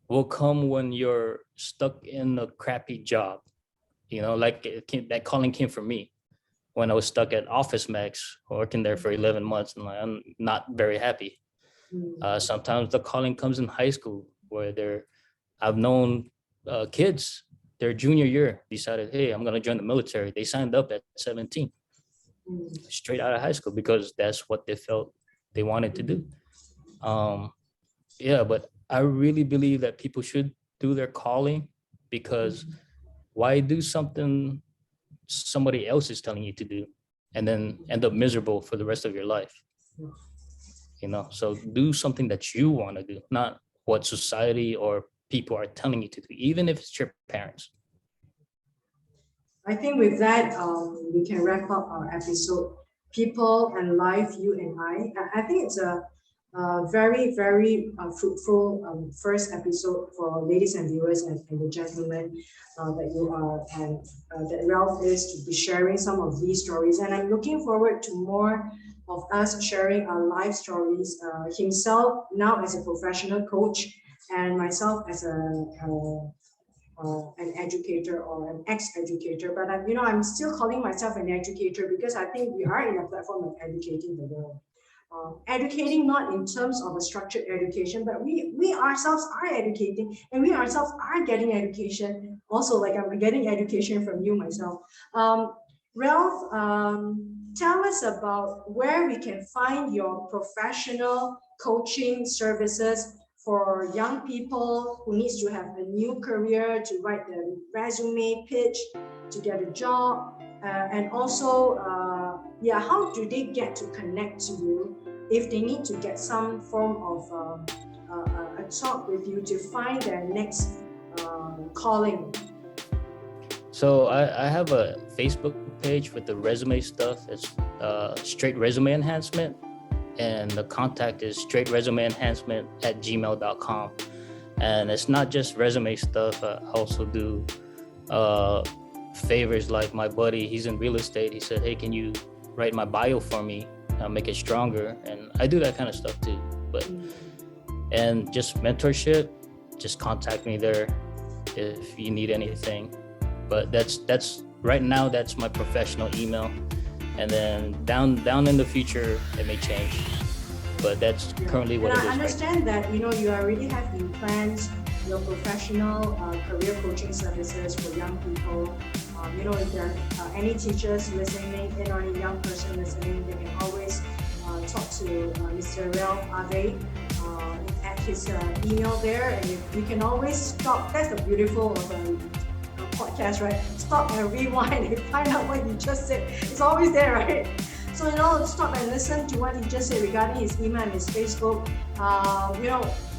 will come when you're stuck in a crappy job. Like that calling came from me when I was stuck at Office Max, working there for 11 months, and I'm not very happy. Sometimes the calling comes in high school, where I've known kids, their junior year decided, hey, I'm gonna join the military. They signed up at 17, straight out of high school, because that's what they felt they wanted to do. Yeah, but I really believe that people should do their calling, because why do something somebody else is telling you to do and then end up miserable for the rest of your life? So do something that you want to do, not what society or people are telling you to do, even if it's your parents. I think with that, we can wrap up our episode, People and Life, You and I think it's a very, very fruitful first episode for ladies and viewers and the gentlemen that you are, and that Ralph is, to be sharing some of these stories. And I'm looking forward to more of us sharing our life stories, himself now as a professional coach, and myself as an educator or an ex-educator, but I'm still calling myself an educator because I think we are in a platform of educating the world. Educating not in terms of a structured education, but we ourselves are educating, and we ourselves are getting education. Also, like I'm getting education from you myself. Ralph, tell us about where we can find your professional coaching services for young people who needs to have a new career, to write the resume pitch, to get a job, and also, how do they get to connect to you if they need to get some form of a talk with you to find their next calling? So I have a Facebook page with the resume stuff. It's Straight Resume Enhancement, and the contact is straightresumeenhancement@gmail.com. And it's not just resume stuff. I also do favors. Like my buddy, he's in real estate. He said, hey, can you write my bio for me, make it stronger? And I do that kind of stuff too. And just mentorship, just contact me there if you need anything. But that's right now, that's my professional email. And then down in the future, it may change. But that's currently what it is. And I understand that, you already have in plans your professional career coaching services for young people. If there are any teachers listening in or any young person listening, they can always talk to Mr. RalphEP at his email there, and we can always stop. That's the beautiful of a podcast, right? Stop and rewind and find out what you just said. It's always there, right? So, stop and listen to what he just said regarding his email and his Facebook.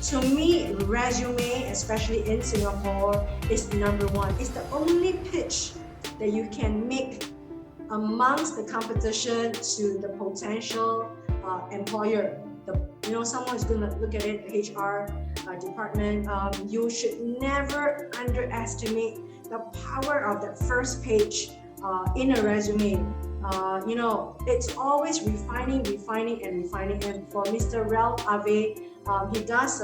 To me, resume, especially in Singapore, is number one. It's the only pitch that you can make amongst the competition to the potential employer. Someone is going to look at it, the HR department. You should never underestimate the power of that first page in a resume. It's always refining. And for Mr. RalphEP, he does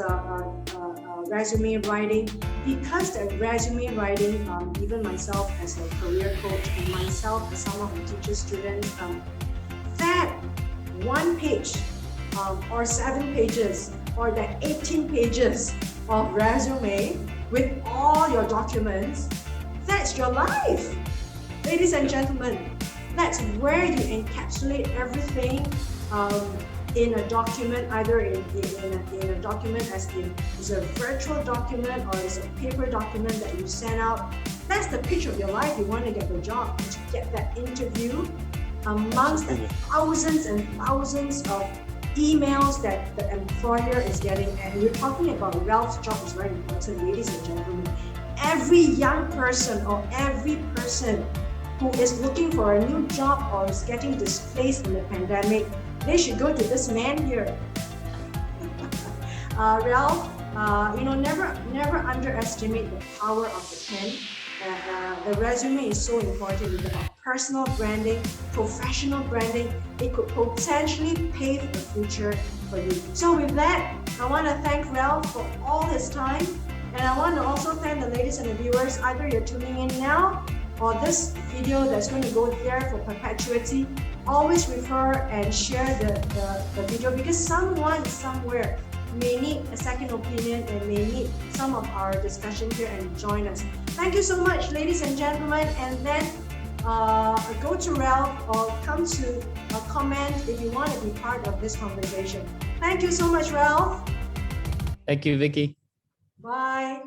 resume writing, because the resume writing, even myself as a career coach and myself as someone who teaches students, that one page or 7 pages or the 18 pages of resume with all your documents, that's your life. Ladies and gentlemen, that's where you encapsulate everything in a document, either in a document as a virtual document or as a paper document that you send out. That's the pitch of your life. You want to get the job, to get that interview amongst the thousands and thousands of emails that the employer is getting. And we're talking about Ralph's job is very important, ladies and gentlemen. Every young person or every person who is looking for a new job or is getting displaced in the pandemic, they should go to this man here. Ralph, never underestimate the power of the pen. The resume is so important. It's about personal branding, professional branding. It could potentially pave the future for you. So with that, I want to thank Ralph for all his time. And I want to also thank the ladies and the viewers. Either you're tuning in now or this video that's going to go there for perpetuity. Always refer and share the video, because someone somewhere may need a second opinion and may need some of our discussion here and join us. Thank you so much, ladies and gentlemen. And then go to Ralph or come to a comment if you want to be part of this conversation. Thank you so much, Ralph. Thank you, Vicky. Bye.